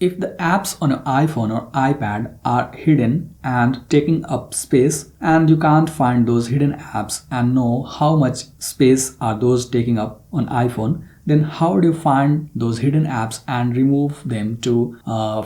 If the apps on your iPhone or iPad are hidden and taking up space and you can't find those hidden apps and know how much space are those taking up on iPhone, then how do you find those hidden apps and remove them to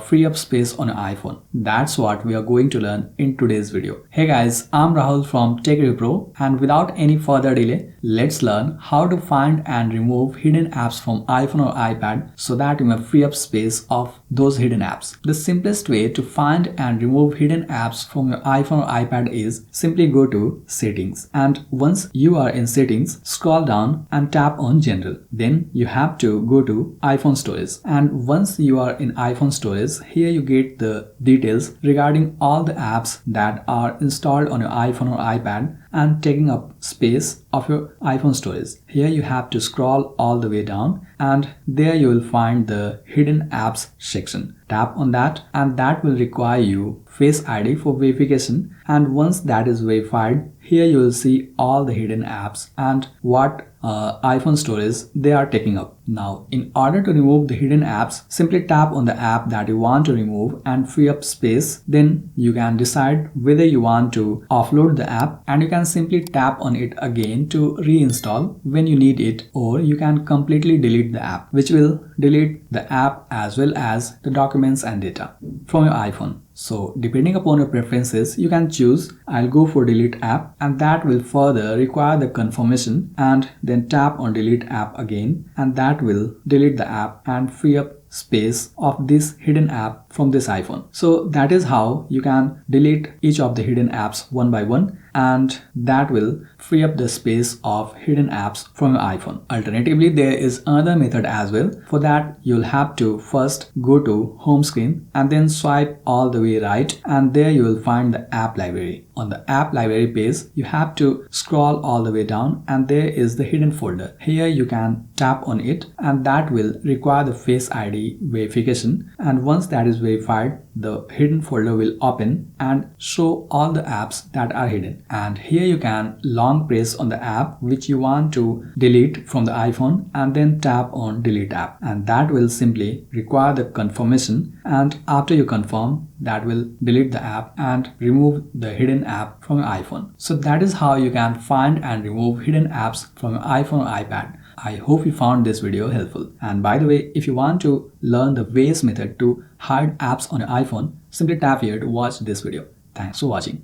free up space on your iPhone? That's what we are going to learn in today's video. Hey guys, I'm Rahul from Tech Review Pro, and without any further delay, let's learn how to find and remove hidden apps from iPhone or iPad so that you may free up space of those hidden apps. The simplest way to find and remove hidden apps from your iPhone or iPad is simply go to Settings, and once you are in Settings, scroll down and tap on General. Then you have to go to iPhone Storage, and once you are in iPhone Storage, here you get the details regarding all the apps that are installed on your iPhone or iPad and taking up space of your iPhone storage. Here you have to scroll all the way down, and there you will find the hidden apps section. Tap on that, and that will require you Face ID for verification, and once that is verified, here you will see all the hidden apps and what iPhone storage they are taking up. Now, in order to remove the hidden apps, simply tap on the app that you want to remove and free up space. Then you can decide whether you want to offload the app, and you can simply tap on it again to reinstall when you need it, or you can completely delete the app, which will delete the app as well as the documents and data from your iPhone. So depending upon your preferences, you can choose I'll go for delete app, and that will further require the confirmation, and then tap on delete app again, and that will delete the app and free up space of this hidden app from this iPhone. So that is how you can delete each of the hidden apps one by one, and that will free up the space of hidden apps from your iPhone. Alternatively, there is another method as well. For that, you'll have to first go to home screen and then swipe all the way right, and there you will find the app library. On the app library page, you have to scroll all the way down, and there is the hidden folder. Here you can tap on it, and that will require the Face ID verification, and once that is verified, the hidden folder will open and show all the apps that are hidden. And here you can long press on the app which you want to delete from the iPhone, and then tap on delete app, and that will simply require the confirmation, and after you confirm, that will delete the app and remove the hidden app from your iPhone. So that is how you can find and remove hidden apps from your iPhone or iPad. I hope you found this video helpful. And by the way, if you want to learn the various method to hide apps on your iPhone, simply tap here to watch this video. Thanks for watching.